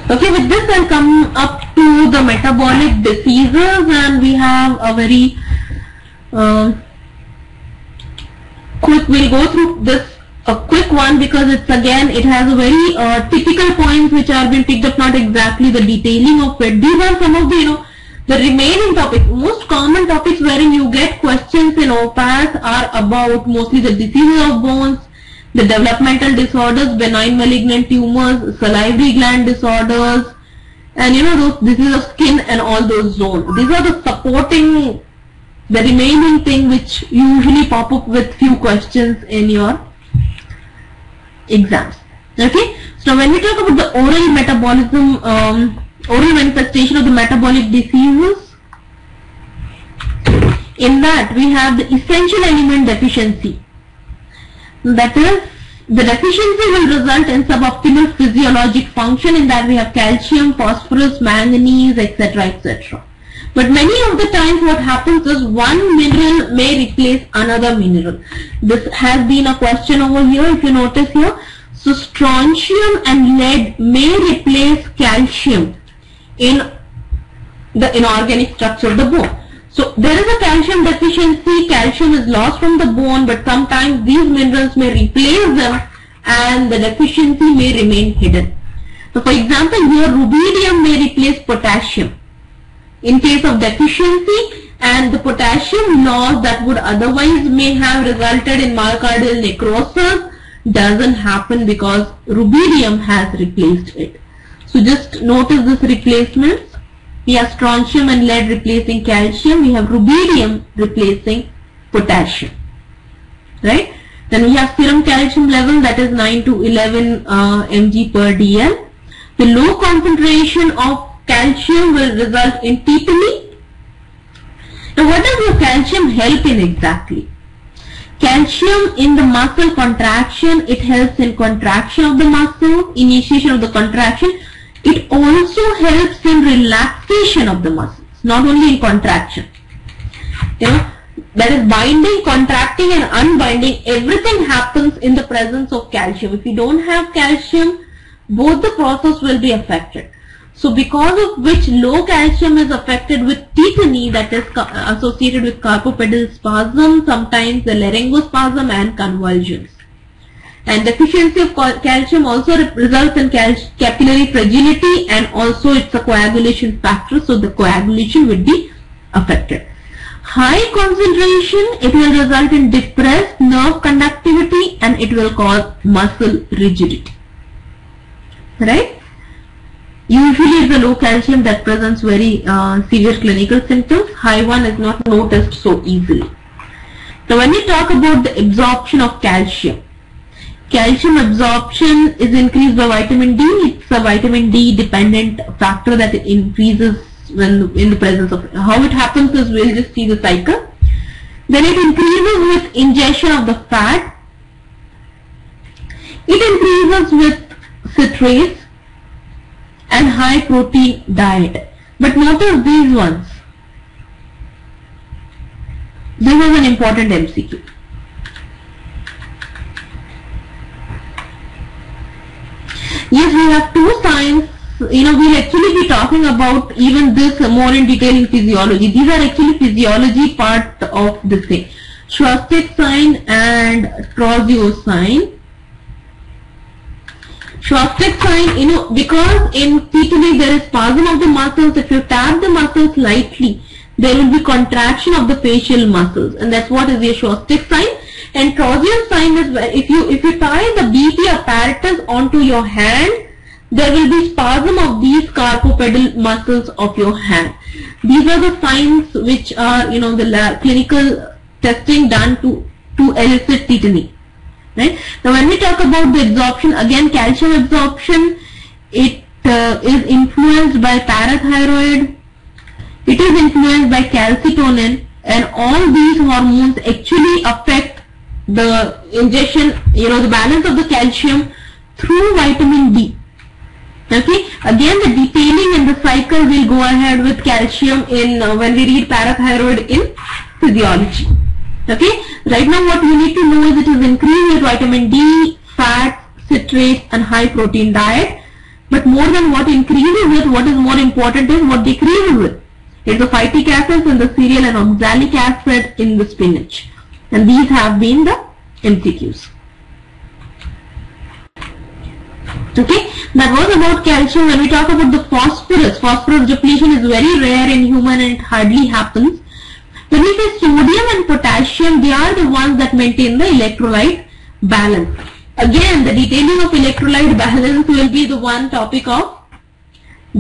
Okay, with this I'll come up to the metabolic diseases, and we have a very quick, we'll go through this a quick one because it's again, it has a very typical points which are being picked up, not exactly the detailing of it. These are some of the, the remaining topics. Most common topics wherein you get questions in OPAS are about mostly the diseases of bones, the developmental disorders, benign malignant tumors, salivary gland disorders, and those diseases of skin and all those zones. These are the supporting, the remaining thing which usually pop up with few questions in your exams. Okay, so when we talk about the oral metabolism, oral manifestation of the metabolic diseases, in that we have the essential element deficiency. That is, the deficiency will result in suboptimal physiologic function. In that we have calcium, phosphorus, manganese, etc., etc. But many of the times what happens is one mineral may replace another mineral. This has been a question over here, if you notice here. So strontium and lead may replace calcium in the inorganic structure of the bone. So there is a calcium deficiency, calcium is lost from the bone, but sometimes these minerals may replace them and the deficiency may remain hidden. So for example, here rubidium may replace potassium in case of deficiency, and the potassium loss that would otherwise may have resulted in myocardial necrosis doesn't happen because rubidium has replaced it. So just notice this replacement. We have strontium and lead replacing calcium. We have rubidium replacing potassium. Right? Then we have serum calcium level, that is 9 to 11 mg per dl. The low concentration of calcium will result in tetany. Now what does your calcium help in exactly? Calcium in the muscle contraction, it helps in contraction of the muscle, initiation of the contraction. It also helps in relaxation of the muscles, not only in contraction. That is binding, contracting and unbinding, everything happens in the presence of calcium. If you don't have calcium, both the process will be affected. So because of which low calcium is affected with tetany, that is associated with carpopedal spasm, sometimes the laryngospasm and convulsions. And deficiency of calcium also results in capillary fragility, and also it's a coagulation factor, so the coagulation will be affected. High concentration, it will result in depressed nerve conductivity and it will cause muscle rigidity. Right? Usually it's the low calcium that presents very severe clinical symptoms. High one is not noticed so easily. Now when we talk about the absorption of calcium, calcium absorption is increased by vitamin D. It's a vitamin D dependent factor that it increases when in the presence of. How it happens is, we'll just see the cycle. Then it increases with ingestion of the fat. It increases with citrates and high protein diet. But notice these ones. This is an important MCQ. Yes, we have two signs. We'll actually be talking about even this more in detail in physiology. These are actually physiology part of this thing. Schwastek sign and Trousseau sign. Schwastek sign, because in tetany there is spasm of the muscles. If you tap the muscles lightly, there will be contraction of the facial muscles, and that's what is the Schwastek sign. And Trousseau sign is where if you tie the BP apparatus onto your hand, there will be spasm of these carpopedal muscles of your hand. These are the signs which are, the clinical testing done to elicit tetany. Right? Now when we talk about the absorption, again calcium absorption, it is influenced by parathyroid, it is influenced by calcitonin, and all these hormones actually affect the ingestion, the balance of the calcium through vitamin D. Okay, again the detailing and the cycle will go ahead with calcium in when we read parathyroid in physiology. Okay, right now what you need to know is it is increased with vitamin D, fat, citrates and high protein diet. But more than what increases it, what is more important is what decreases it. It's the phytic acids in the cereal and oxalic acid in the spinach. And these have been the MCQs. Okay, that was about calcium. When we talk about the phosphorus depletion is very rare in human and it hardly happens. When we say sodium and potassium, they are the ones that maintain the electrolyte balance. Again, the detailing of electrolyte balance will be the one topic of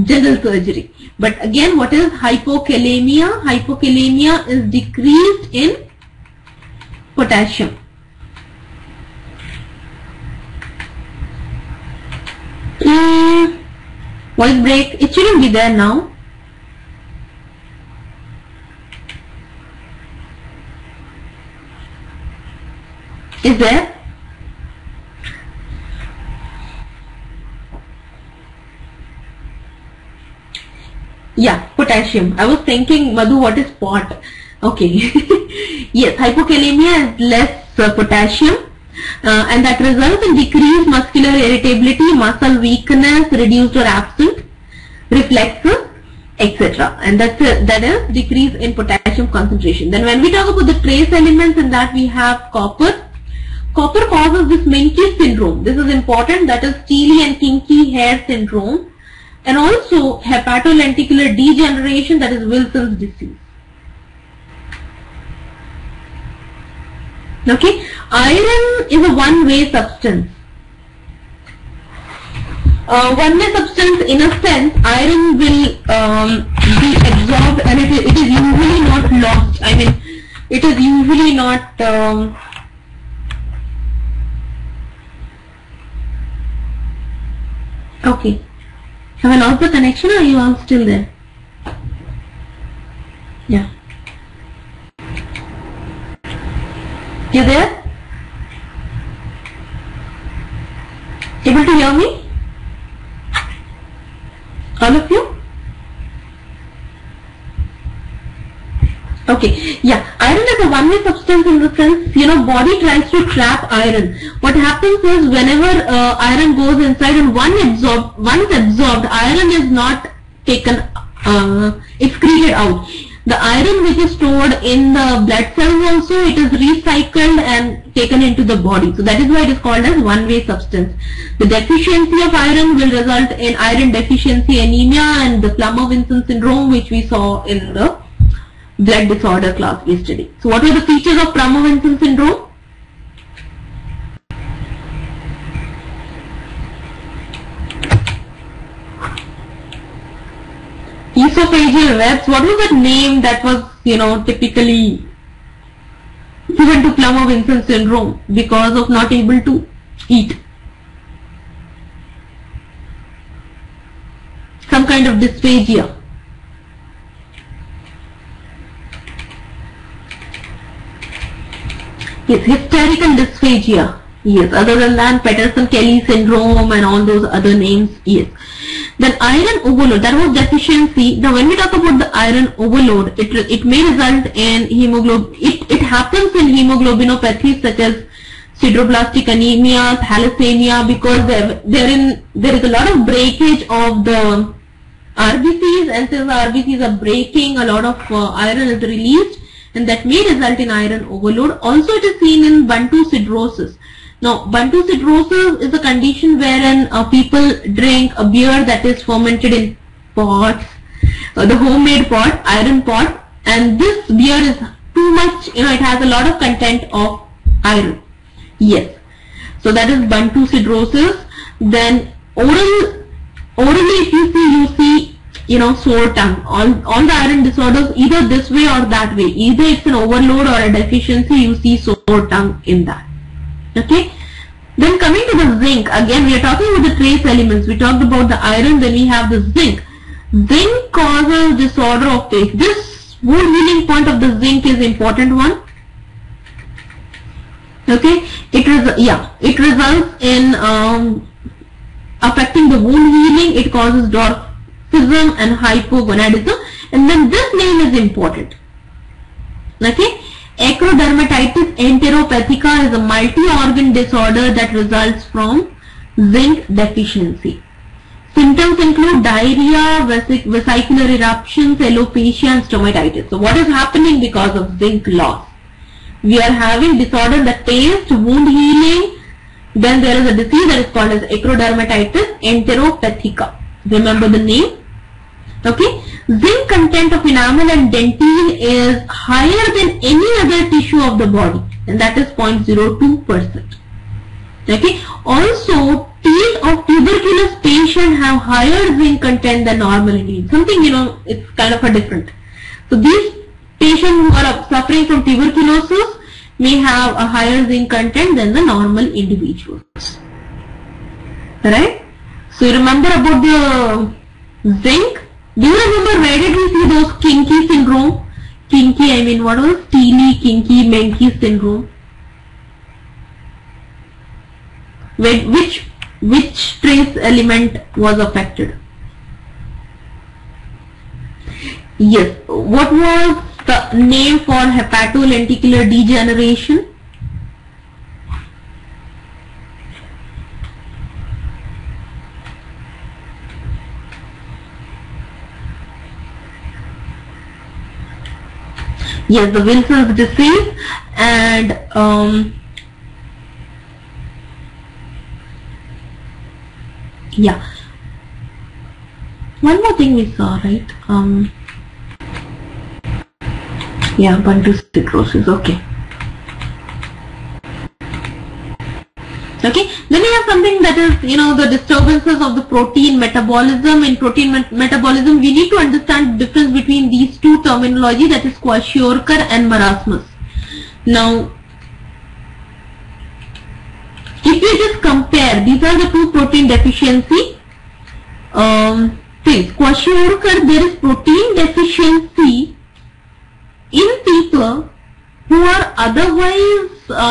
general surgery. But again, what is hypokalemia? Hypokalemia is decreased in potassium. Voice break. It shouldn't be there now. Is there? Yeah, potassium. I was thinking, Madhu, what is pot? Okay. Yes, hypokalemia is less potassium. And that results in decreased muscular irritability, muscle weakness, reduced or absent reflexes, etc. And that is decrease in potassium concentration. Then when we talk about the trace elements, in that we have copper. Copper causes this Menkes syndrome. This is important. That is steely and kinky hair syndrome, and also hepatolenticular degeneration, that is Wilson's disease. Okay, iron is a one-way substance. One-way substance, in a sense, iron will be absorbed and it is usually not lost. I mean, it is usually not okay. Have I lost the connection or are you all still there? Yeah. You there? Able to hear me? All of you? Okay, yeah, iron is a one-way substance in the sense, body tries to trap iron. What happens is whenever iron goes inside and once absorbed, iron is not taken, excreted out. The iron which is stored in the blood cells also, it is recycled and taken into the body. So that is why it is called as one-way substance. The deficiency of iron will result in iron deficiency anemia and the Plummer-Vinson syndrome, which we saw in the blood disorder class yesterday. So what were the features of Plummer-Vinson syndrome? Esophageal webs. What was that name that was, typically given to Plummer-Vinson syndrome because of not able to eat? Some kind of dysphagia. Yes, hysterical dysphagia. Yes, other than that, Patterson-Kelly syndrome and all those other names, yes. Then iron overload, that was deficiency. Now when we talk about the iron overload, it may result in hemoglobin, it happens in hemoglobinopathies such as sideroblastic anemia, thalassemia, because there is a lot of breakage of the RBCs, and since the RBCs are breaking, a lot of iron is released, and that may result in iron overload. Also it is seen in Bantu siderosis. Now, Bantu siderosis is a condition wherein people drink a beer that is fermented in pots, the homemade pot, iron pot, and this beer is too much, it has a lot of content of iron. Yes. So that is Bantu siderosis. Then orally if you see, sore tongue. All the iron disorders, either this way or that way. Either it's an overload or a deficiency, you see sore tongue in that. Okay. Then coming to the zinc, again we are talking about the trace elements. We talked about the iron, then we have the zinc. Zinc causes disorder of taste. This wound healing point of the zinc is important one. Okay, it results in affecting the wound healing. It causes dwarfism and hypogonadism, and then this name is important. Okay. Acrodermatitis enteropathica is a multi-organ disorder that results from zinc deficiency. Symptoms include diarrhea, vesicular eruptions, alopecia and stomatitis. So what is happening because of zinc loss? We are having disorder that taste, wound healing. Then there is a disease that is called as acrodermatitis enteropathica. Remember the name? Okay. Zinc content of enamel and dentine is higher than any other tissue of the body, and that is 0.02%. Okay. Also, teeth of tuberculous patients have higher zinc content than normal individuals. Something, it's kind of a different. So these patients who are suffering from tuberculosis may have a higher zinc content than the normal individuals. Right? So you remember about the zinc? Do you remember where did we see those kinky syndrome? Kinky, I mean what was Teeny, kinky, Menke syndrome? Which trace element was affected? Yes. What was the name for hepatolenticular degeneration? Yes, the Wilson's disease. And yeah, one more thing we saw, right? Yeah, Bantu cirrhosis. Okay. Okay. Then we have something that is, the disturbances of the protein metabolism. In protein metabolism, we need to understand the difference between these two terminology, that is kwashiorkor and marasmus. Now, if you just compare, these are the two protein deficiency things. Kwashiorkor, there is protein deficiency in people who are otherwise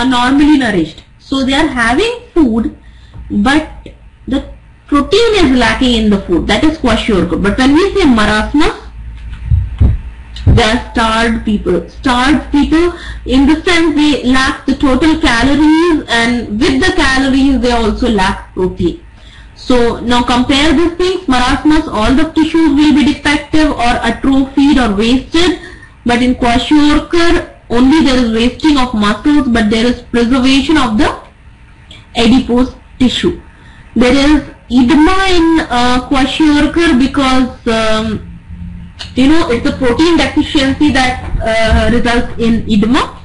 normally nourished. So they are having food, but the protein is lacking in the food. That is kwashiorkor. But when we say marasmus, they are starved people. Starved people in the sense they lack the total calories, and with the calories they also lack protein. So now compare these things. Marasmus, all the tissues will be defective or atrophied or wasted. But in kwashiorkor, only there is wasting of muscles, but there is preservation of the adipose tissue. There is edema in kwashiorkor because it's a protein deficiency that results in edema.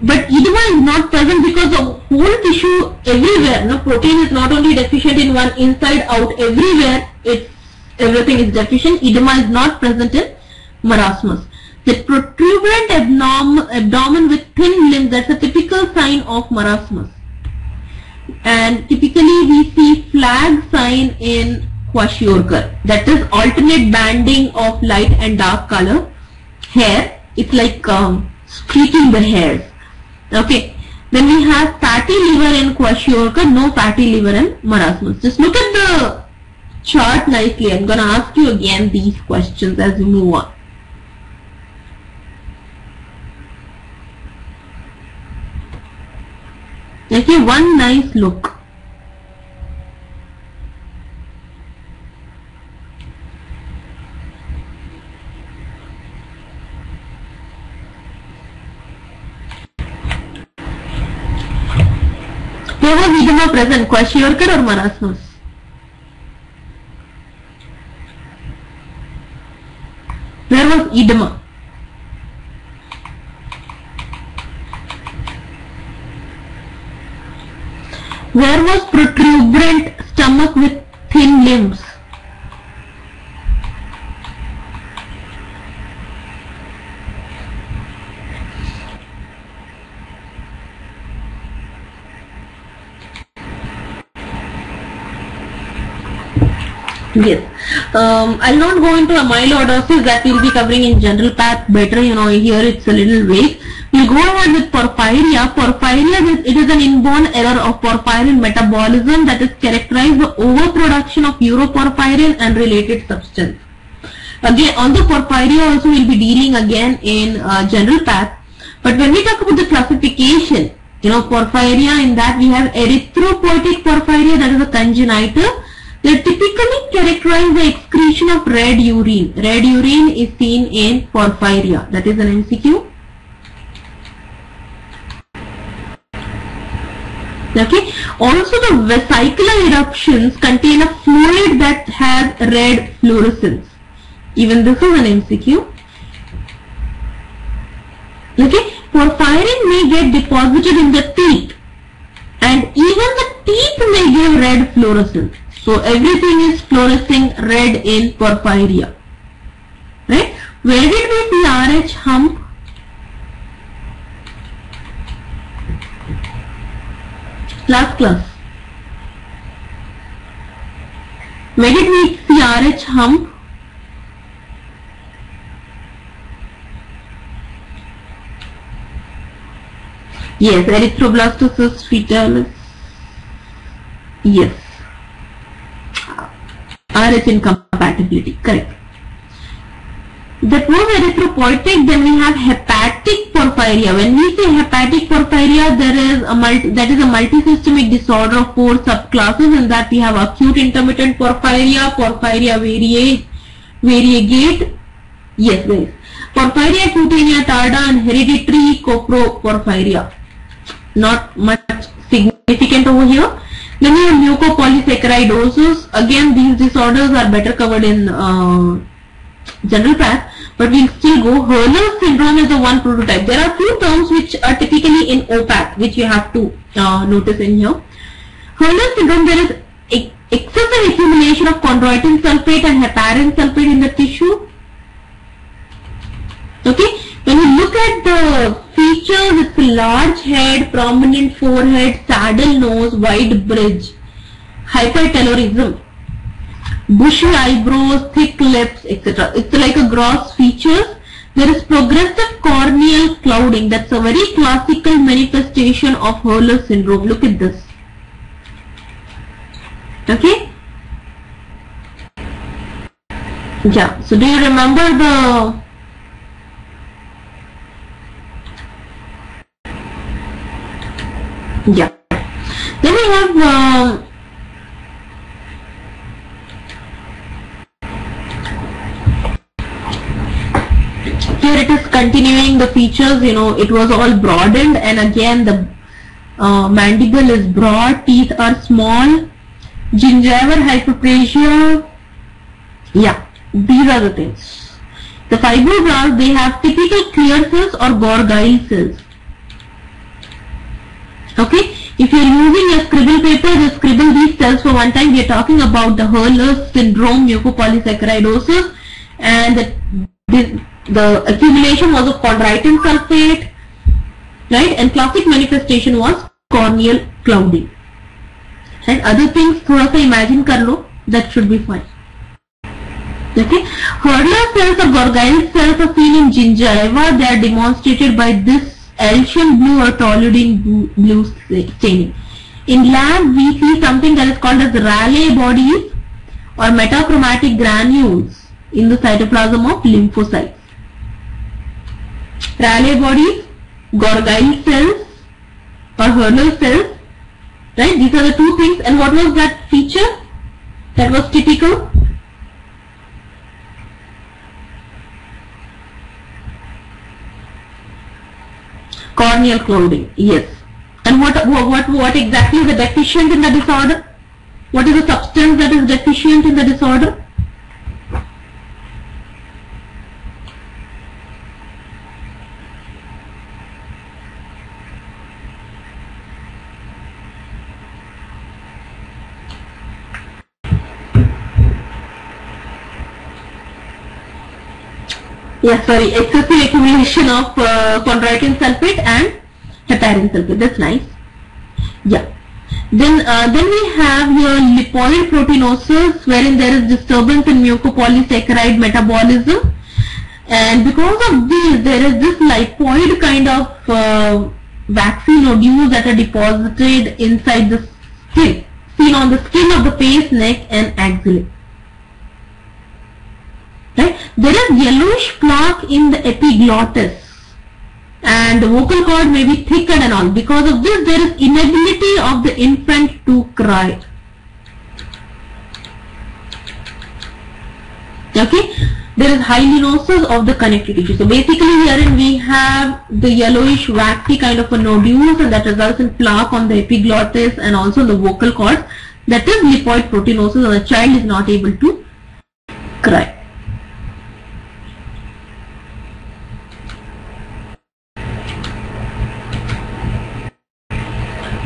But edema is not present because the whole tissue everywhere. No, protein is not only deficient in one, inside out, everywhere everything is deficient. Edema is not present in marasmus. The protuberant abdomen with thin limbs, that's a typical sign of marasmus. And typically we see flag sign in kwashiorkor. That is alternate banding of light and dark color hair. It's like streaking the hairs. Okay. Then we have fatty liver in kwashiorkor, no fatty liver in marasmus. Just look at the chart nicely. I'm going to ask you again these questions as we move on. Okay, one nice look. Where was edema present, kwashiorkor or marasmus? Where was edema? Where was protuberant stomach with thin limbs? Yes. I'll not go into amyloidosis, that we'll be covering in general path better, here it's a little vague. We'll go ahead with porphyria. Porphyria, it is an inborn error of porphyrin metabolism that is characterized by overproduction of uroporphyrin and related substance. Again, on the porphyria also we'll be dealing again in general path. But when we talk about the classification, porphyria, in that we have erythropoietic porphyria, that is a congenital. They typically characterize the excretion of red urine. Red urine is seen in porphyria. That is an MCQ. Okay. Also, the vesicular eruptions contain a fluid that has red fluorescence. Even this is an MCQ. Okay. Porphyrin may get deposited in the teeth, and even the teeth may give red fluorescence. So everything is fluorescing red in porphyria. Right? Where did we see RH hump? Last class. Where did we see RH hump? Yes, erythroblastosis fetalis. Yes. RH incompatibility, correct. That was erythropoietic. Then we have hepatic porphyria. When we say hepatic porphyria, that is a multisystemic disorder of 4 subclasses. In that we have acute intermittent porphyria, porphyria variegate. Yes, guys. Porphyria cutanea tarda and hereditary coproporphyria. Not much significant over here. Then we have mucopolysaccharidosis. Again, these disorders are better covered in general path, but we'll still go. Hurler syndrome is the one prototype. There are few terms which are typically in OPAT, which you have to notice in here. Hurler syndrome, there is excessive accumulation of chondroitin sulfate and heparin sulfate in the tissue. Okay. When you look at the features, it's a large head, prominent forehead, saddle nose, wide bridge, hypertelorism, bushy eyebrows, thick lips, etc. It's like a gross features. There is progressive corneal clouding. That's a very classical manifestation of Hurler syndrome. Look at this. Okay. Yeah. So do you remember the yeah. Then we have here it is continuing the features. You know, it was all broadened, and again the mandible is broad, teeth are small, gingival hyperplasia. Yeah, these are the things. The fibroblasts, they have typical clear cells or Gorgile cells. Okay, if you are using a scribble paper, just scribble these cells for one time. We are talking about the Hurler syndrome, mucopolysaccharidosis, and the accumulation was of chondroitin sulfate, right? And classic manifestation was corneal clouding. And other things, thoda sa imagine kar lo, that should be fine. Okay, Hurler cells or Gorgile cells are seen in gingiva. They are demonstrated by this Eltian blue or toluidine blue staining. In lab, we see something that is called as Rayleigh bodies or metachromatic granules in the cytoplasm of lymphocytes. Rayleigh bodies, Gorgile cells or Hurler cells, right? These are the two things. And what was that feature that was typical? Corneal clouding, yes. And what exactly is the deficient in the disorder? What is the substance that is deficient in the disorder? Yes, sorry, excessive accumulation of chondroitin sulfate and heparin sulfate. That's nice. Yeah. Then we have your lipoid proteinosis, wherein there is disturbance in mucopolysaccharide metabolism, and because of this, there is this lipoid kind of waxy nodules that are deposited inside the skin, seen on the skin of the face, neck, and axilla. Right? There is yellowish plaque in the epiglottis, and the vocal cord may be thickened and all. Because of this, there is inability of the infant to cry. Okay, there is hyalinosis of the connective tissue. So basically herein we have the yellowish waxy kind of a nodules, and that results in plaque on the epiglottis and also the vocal cords. That is lipoid proteinosis, and the child is not able to cry.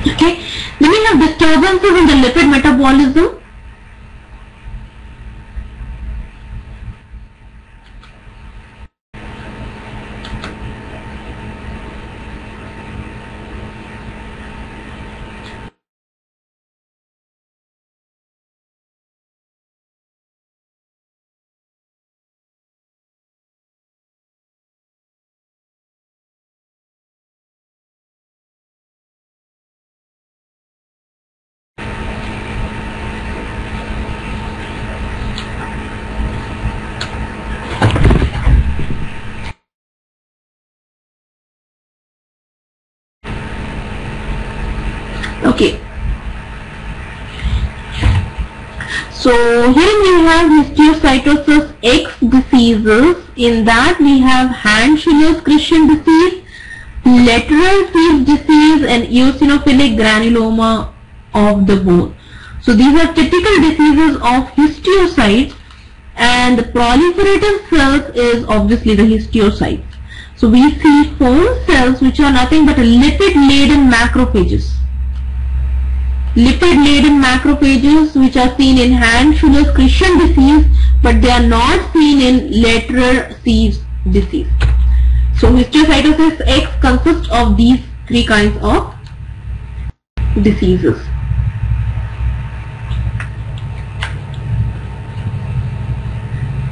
Okay, then we have disturbances in the lipid metabolism. Okay, so here we have histiocytosis X diseases. In that we have Hand-Schiller's-Christian disease, lateral sieve disease, and eosinophilic granuloma of the bone. So these are typical diseases of histiocytes, and the proliferative cells is obviously the histiocytes. So we see foam cells which are nothing but lipid-laden macrophages. Lipid-laden macrophages which are seen in Hand-Schiller's-Christian disease, but they are not seen in lateral sieve disease. So histiocytosis X consists of these three kinds of diseases.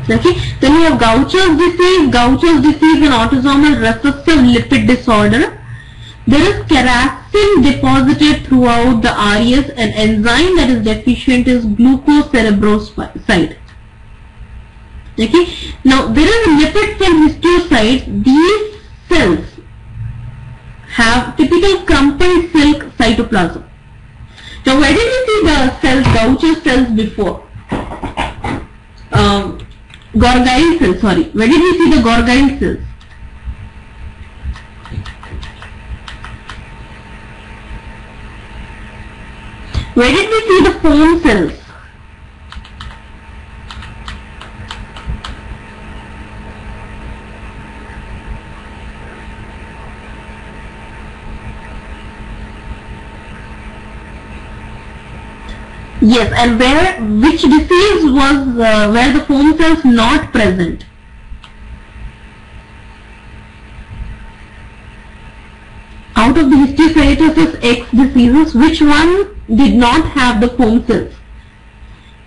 Okay, then we have Gaucher's disease. Gaucher's disease is an autosomal recessive lipid disorder. There is kerosene deposited throughout the RES. An enzyme that is deficient is glucocerebroside. Okay, now there is a lipid cell histiocytes. These cells have typical crumpled silk cytoplasm. Now where did we see the cells, Gaucher cells before? Gorgine cells, sorry. Where did we see the Gorgine cells? Where did we see the foam cells? Yes, and which disease was where the foam cells not present? Out of the histiocytosis X diseases, which one did not have the foam cells?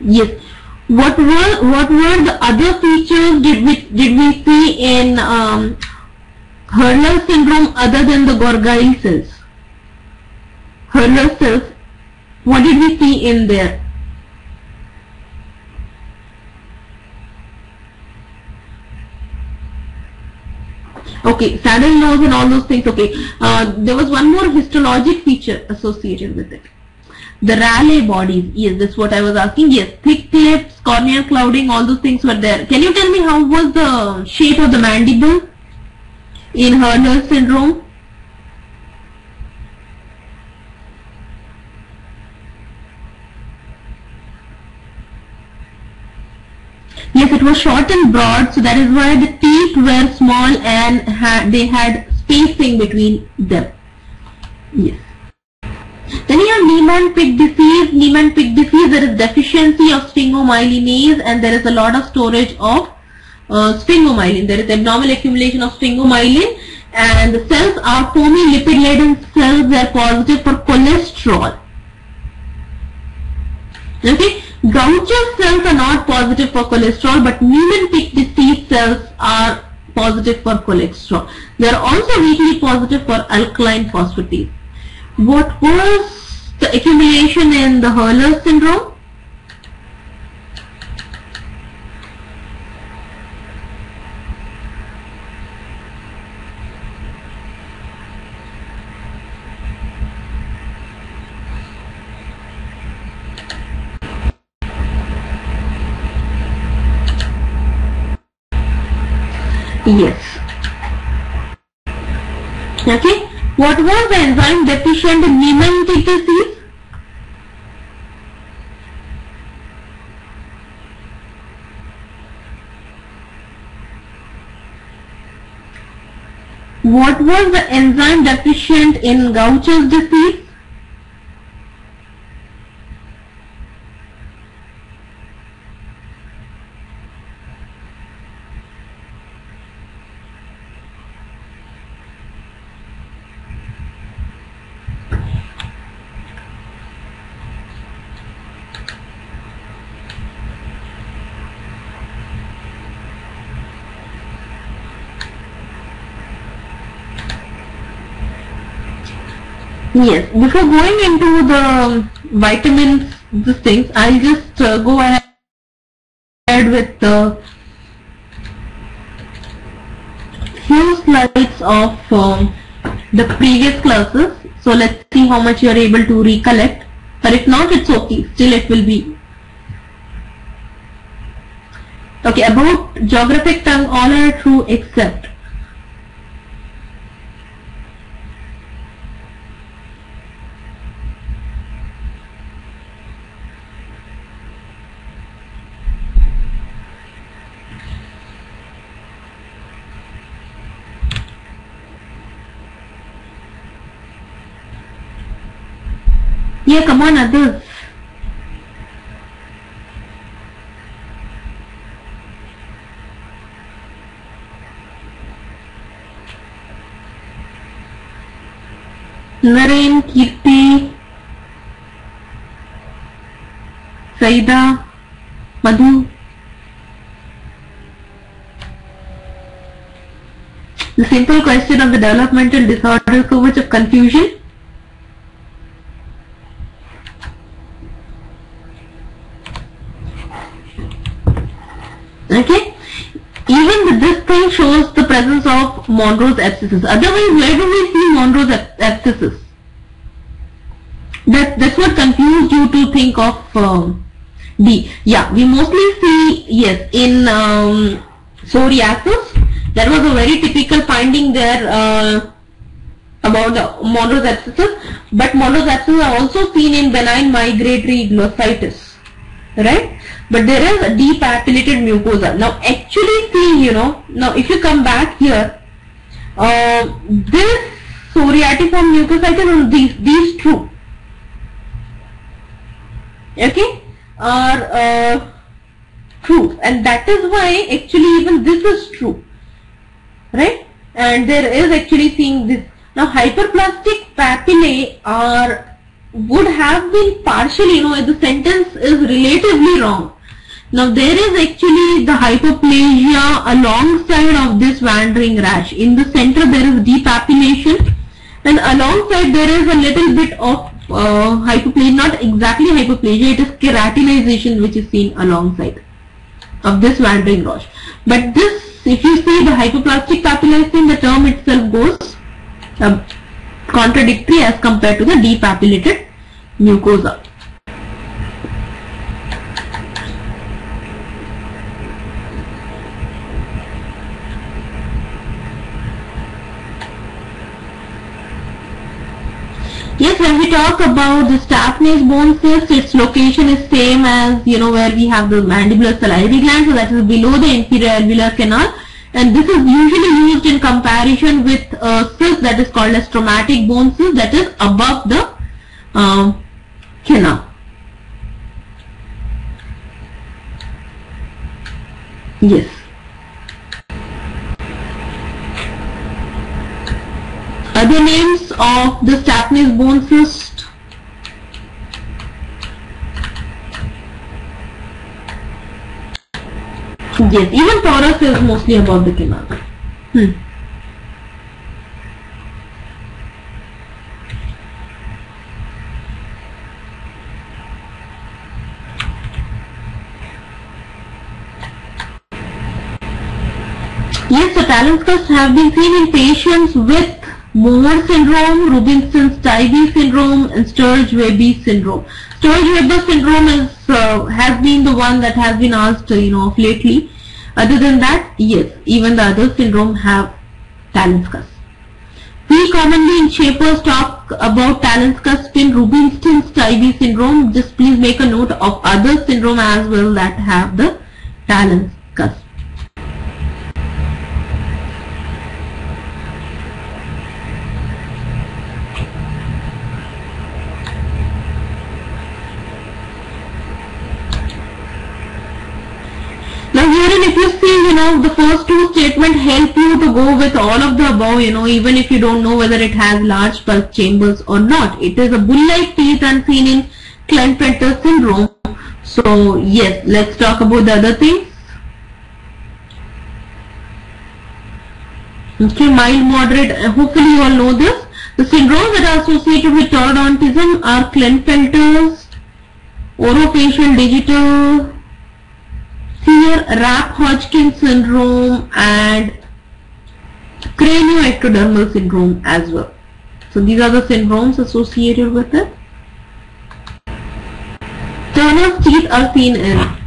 Yes. What were the other features did we see in Hurler syndrome other than the Gorgine cells? Hurler cells. What did we see in there? Okay, saddle nose and all those things. Okay, there was one more histologic feature associated with it. The Rayleigh bodies. Yes, that's what I was asking. Yes, thick lips, corneal clouding, all those things were there. Can you tell me how was the shape of the mandible in Hurler syndrome? Yes, it was short and broad, so that is why the teeth were small and they had spacing between them. Yes. Then you have Niemann-Pick disease. Niemann-Pick disease, there is deficiency of sphingomyelinase and there is a lot of storage of sphingomyelin. There is abnormal accumulation of sphingomyelin and the cells are foamy lipid-laden cells. They are positive for cholesterol. Okay. Gaucher cells are not positive for cholesterol, but Niemann-Pick disease cells are positive for cholesterol. They are also weakly positive for alkaline phosphatase. What was the accumulation in the Hurler syndrome? Yes. Okay. What was the enzyme deficient in Niemann-Pick disease? What was the enzyme deficient in Gaucher's disease? Yes, before going into the vitamins, these things, I'll just go ahead with few slides of the previous classes. So let's see how much you are able to recollect. But if not, it's okay. Still it will be. Okay, about geographic tongue, all are true except. Yeah, come on, others. Naren, Kirti, Saida, Madhu. The simple question of the developmental disorder, so much of confusion. Okay, even this thing shows the presence of Monroe's abscesses. Otherwise, where do we see Monroe's abscesses? That's what confused you to think of D. Yeah, we mostly see, yes, in psoriasis. That was a very typical finding there about the Monroe's abscesses. But Monroe's abscesses are also seen in benign migratory glossitis, right? But there is a depapillated mucosa. Now actually see, now if you come back here, this psoriatiform mucositis, these two, okay, are true, and that is why actually even this is true, right? And there is actually seeing this. Now hyperplastic papillae would have been partially, the sentence is relatively wrong. Now there is actually the hyperplasia alongside of this wandering rash. In the center there is depapillation, and alongside there is a little bit of hyperplasia, not exactly hyperplasia, it is keratinization which is seen alongside of this wandering rash. But this, if you see the hyperplastic papillae, the term itself goes contradictory as compared to the depapillated mucosa. Yes, when we talk about the Staphnase bone cyst, its location is same as, where we have the mandibular salivary gland, so that is below the inferior alveolar canal, and this is usually used in comparison with a cyst that is called as traumatic bone cyst, that is above the canal. Yes. Other names of the Staphnase bone cyst. Yes, even torus is mostly above the canal. Yes, the talus custs have been seen in patients with Moore syndrome, Rubinstein-Tybee syndrome, and Sturge-Weber syndrome. Sturge-Weber syndrome has been the one that has been asked, of lately. Other than that, yes, even the other syndrome have Talens-Kuss. We commonly in Shapers talk about Talens-Kuss-Finn Rubinstein-Stevie syndrome. Just please make a note of other syndrome as well that have the Talens-Kuss. Now herein if you see, the first two statements help you to go with all of the above, even if you don't know whether it has large pulse chambers or not. It is a bull-like teeth and seen in Klinefelter syndrome. So yes, let's talk about the other things. Okay, mild, moderate, hopefully you all know this. The syndromes that are associated with taurodontism are Klinefelter's, orofacial digital, Rapp-Hodgkin syndrome and cranioectodermal syndrome as well. So these are the syndromes associated with it. Turner's teeth are seen in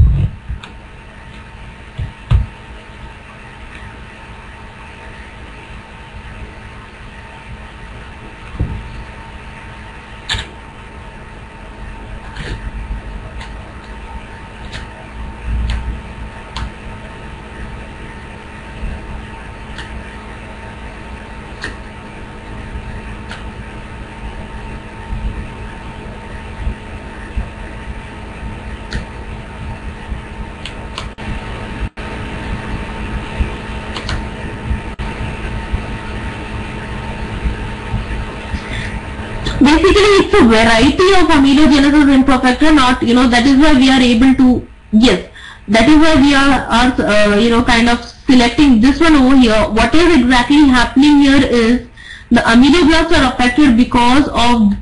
basically it's a variety of amelogenesis imperfecta, not, that is why we are able to, yes, that is why we are kind of selecting this one over here. What is exactly happening here is the ameloblasts are affected because of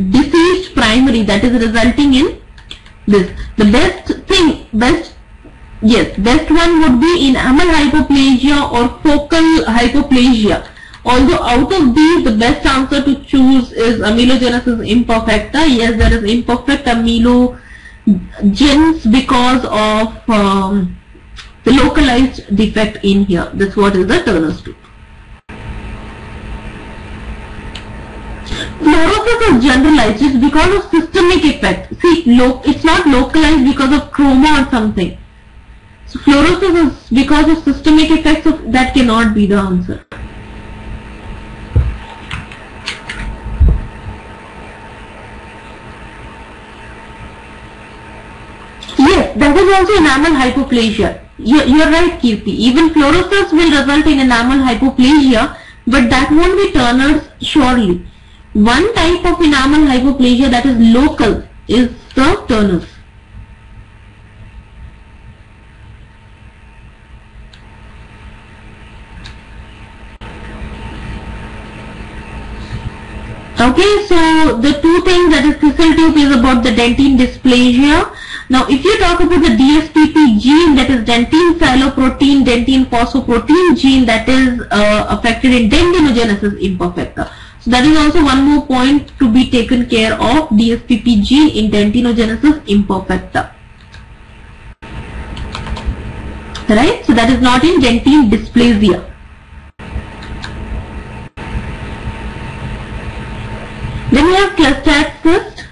deceased primary that is resulting in this. The best one would be enamel hypoplasia or focal hypoplasia. Although out of these, the best answer to choose is amelogenesis imperfecta. Yes, there is imperfect amelogenes because of the localized defect in here. That's what is the Turner's tooth. Fluorosis is generalized. It's because of systemic effect. See, it's not localized because of chroma or something. So fluorosis is because of systemic effects. That cannot be the answer. Yes, that is also enamel hypoplasia. You're right, Kirti. Even fluorosis will result in enamel hypoplasia, but that won't be Turner's surely. One type of enamel hypoplasia that is local is the Turner's. Okay, so the two things that is Kissel tooth is about the dentine dysplasia. Now, if you talk about the DSPP gene, that is dentine sialoprotein, dentine phosphoprotein gene that is affected in dentinogenesis imperfecta. So that is also one more point to be taken care of, DSPP gene in dentinogenesis imperfecta. Right? So that is not in dentine dysplasia. Then we have Klestad cyst.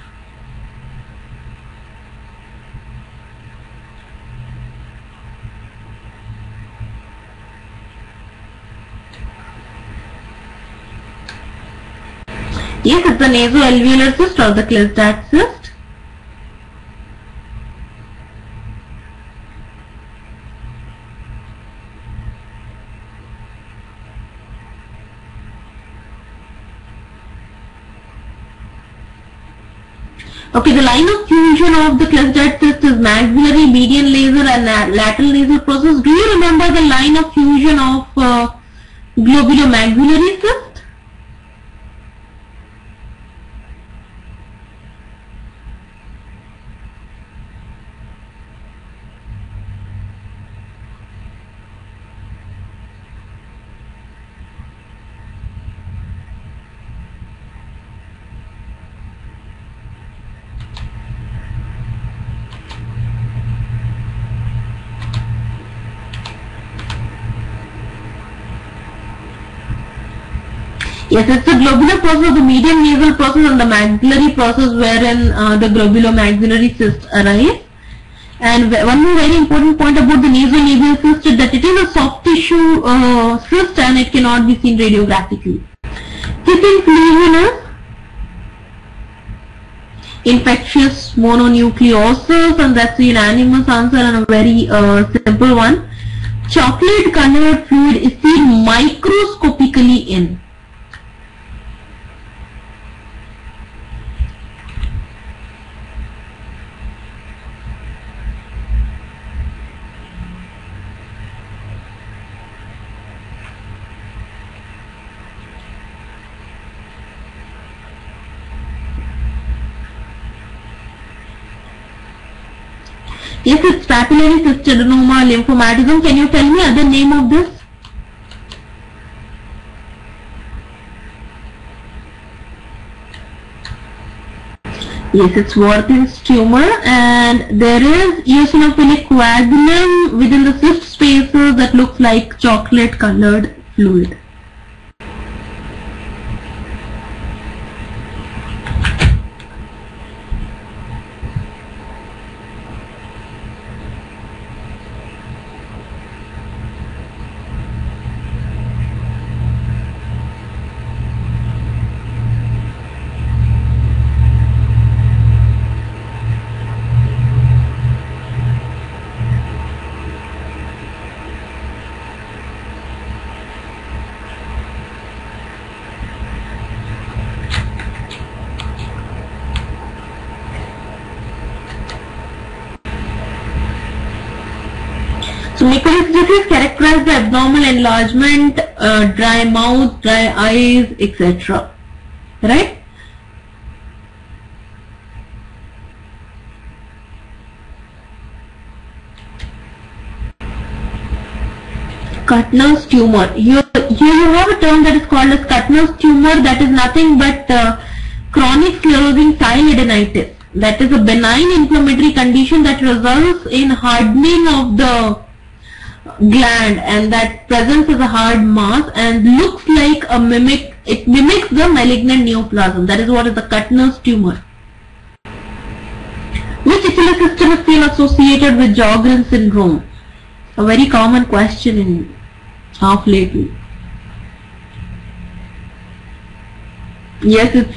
Yes, it's the nasoalveolar cyst or the Klestad cyst. Okay, the line of fusion of the Klestad cyst is maxillary, median laser and lateral nasal process. Do you remember the line of fusion of globulomaxillary cyst? Yes, it's the globular process, the median nasal process and the maxillary process wherein the globulomaxillary cysts arise. And one more very important point about the nasolabial cyst is that it is a soft tissue cyst and it cannot be seen radiographically. Kissing lesion is infectious mononucleosis, and that's a unanimous answer and a very simple one. Chocolate colored fluid is seen microscopically in. Yes, it's papillary cystadenoma lymphomatism. Can you tell me other name of this? Yes, it's Warthin's tumor, and there is eosinophilic coagulum within the cyst spaces that looks like chocolate colored fluid. So Mikulicz disease characterized by abnormal enlargement, dry mouth, dry eyes, etc. Right? Kuttner's tumor. Here you have a term that is called as Kuttner's tumor, that is nothing but chronic sclerosing sialadenitis. That is a benign inflammatory condition that results in hardening of the gland, and that presents as a hard mass and looks like a mimic. It mimics the malignant neoplasm. That is what is the Kuttner's tumor. Which ichilic system is still associated with Sjogren syndrome? A very common question in half lately. Yes, it's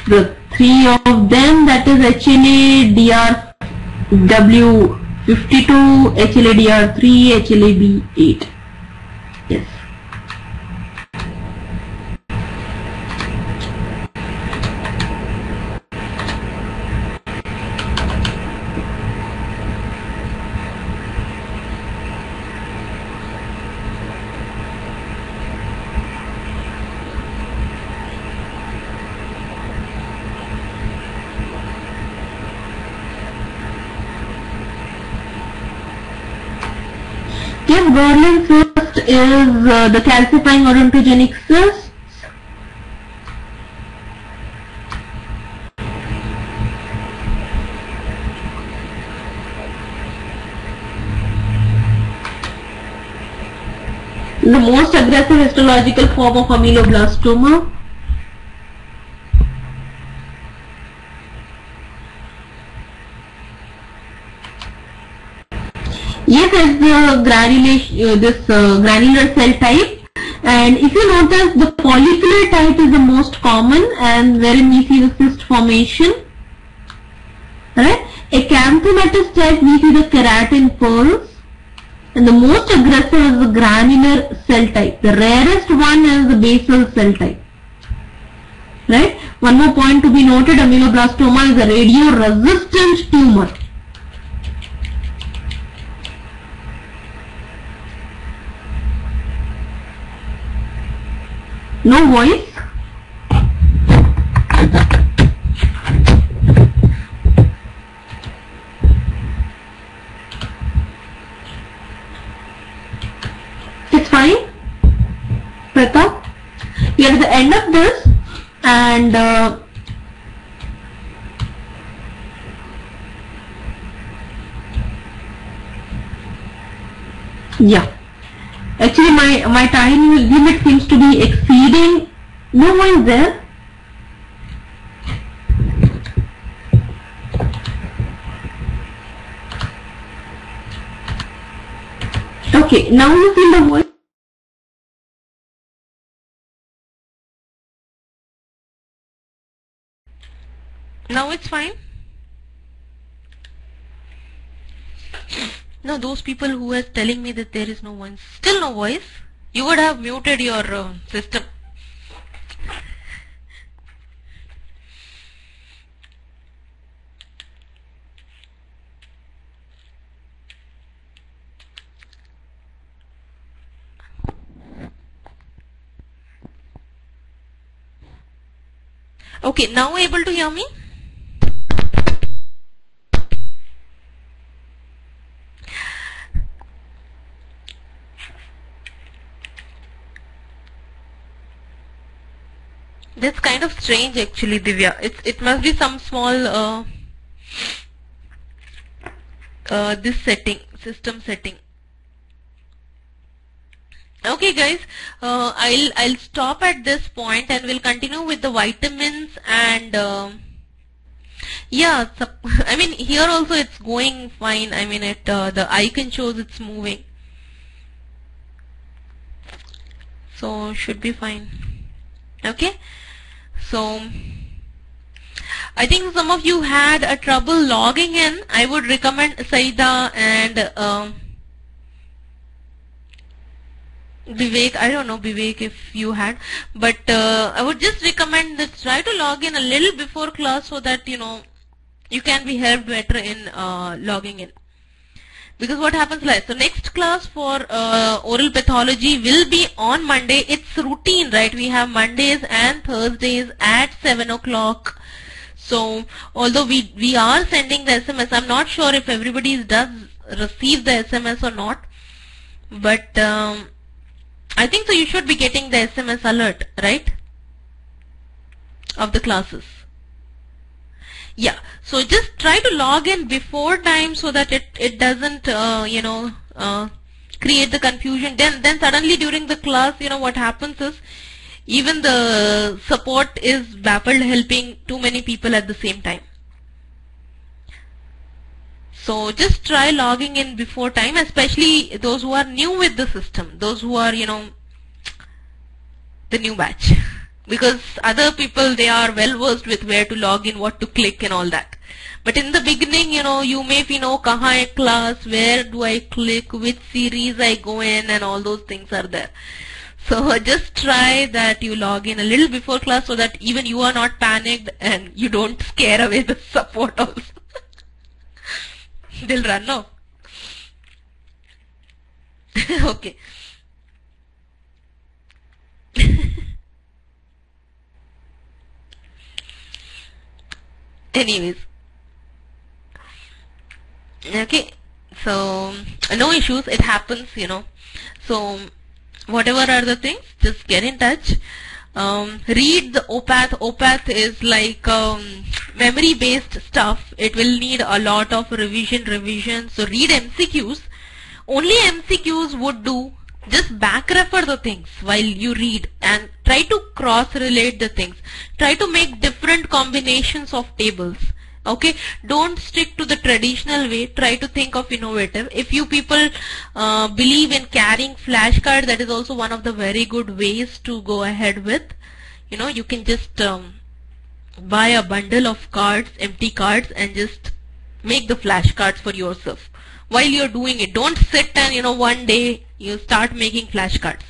the three of them, that is HLA-DR-W52, HLA-DR3, HLA-B8. Yes. Yes, Gorlin cyst is the calcifying odontogenic cyst. The most aggressive histological form of ameloblastoma. Yes, it's the granular cell type, and if you notice, the follicular type is the most common, and wherein we see the cyst formation. Right? Acanthomatous type, we see the keratin pearls, and the most aggressive is the granular cell type. The rarest one is the basal cell type. Right? One more point to be noted: ameloblastoma is a radio-resistant tumor. No voice. It's fine. Pratap, we are at the end of this, and yeah. Actually, my time limit seems to be exceeding No voice there. Okay, now you feel the voice. Now it's fine. No, those people who are telling me that there is no voice, still no voice, you would have muted your system. Okay, now able to hear me? That's kind of strange actually, Divya. It must be some small this setting, system setting. Okay guys, I'll stop at this point and we'll continue with the vitamins and yeah, I mean here also it's going fine. I mean the icon shows it's moving, so should be fine. Okay, so I think some of you had a trouble logging in. I would recommend Saida and Vivek. I don't know Vivek if you had, but I would just recommend that try to log in a little before class so that you can be helped better in logging in. Because what happens like, so next class for oral pathology will be on Monday. It's routine, right? We have Mondays and Thursdays at 7 o'clock. So although we are sending the SMS, I'm not sure if everybody does receive the SMS or not. But I think so you should be getting the SMS alert, right? Of the classes. Yeah, so just try to log in before time so that it doesn't create the confusion. Then suddenly during the class, what happens is even the support is baffled helping too many people at the same time. So just try logging in before time, especially those who are new with the system, those who are the new batch. Because other people, they are well versed with where to log in, what to click and all that. But in the beginning, you may be kahan hai class, where do I click, which series I go in, and all those things are there. So just try that you log in a little before class so that even you are not panicked and you don't scare away the support also. They'll run now. Okay. Anyways, okay, so no issues, it happens, so whatever are the things, just get in touch. Read the OPATH. OPATH is like memory based stuff. It will need a lot of revision. So read MCQs. Only MCQs would do. Just back refer the things while you read and try to cross relate the things. Try to make different combinations of tables. Okay, don't stick to the traditional way. Try to think of innovative. If you people believe in carrying flashcards, that is also one of the very good ways to go ahead with. You can just buy a bundle of cards, empty cards, and just make the flashcards for yourself. While you're doing it, don't sit and one day you start making flashcards.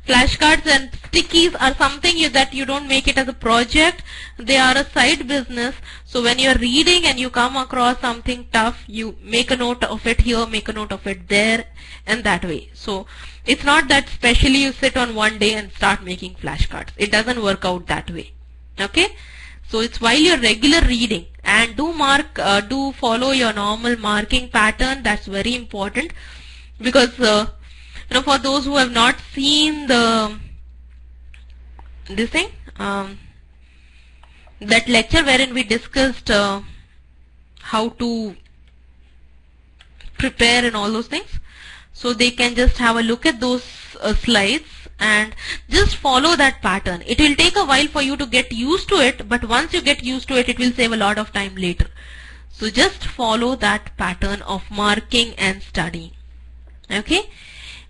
Flashcards and stickies are something that you don't make it as a project. They are a side business. So when you're reading and you come across something tough, you make a note of it here, make a note of it there, and that way. So it's not that specially you sit on one day and start making flashcards. It doesn't work out that way. Okay? So it's while you're regular reading, and do follow your normal marking pattern. That's very important, because for those who have not seen this thing, that lecture wherein we discussed how to prepare and all those things, so they can just have a look at those slides and just follow that pattern. It will take a while for you to get used to it, but once you get used to it, it will save a lot of time later. So just follow that pattern of marking and studying. Okay?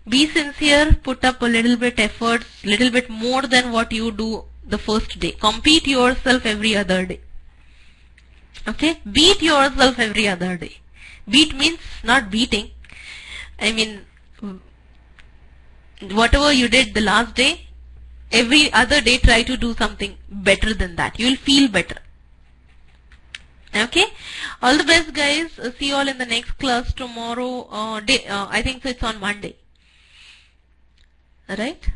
Be sincere, put up a little bit efforts, little bit more than what you do the first day. Compete yourself every other day. Okay? Beat yourself every other day. Beat means not beating. I mean, whatever you did the last day, every other day try to do something better than that. You will feel better. Okay? All the best, guys. See you all in the next class tomorrow. I think so it's on Monday. Alright?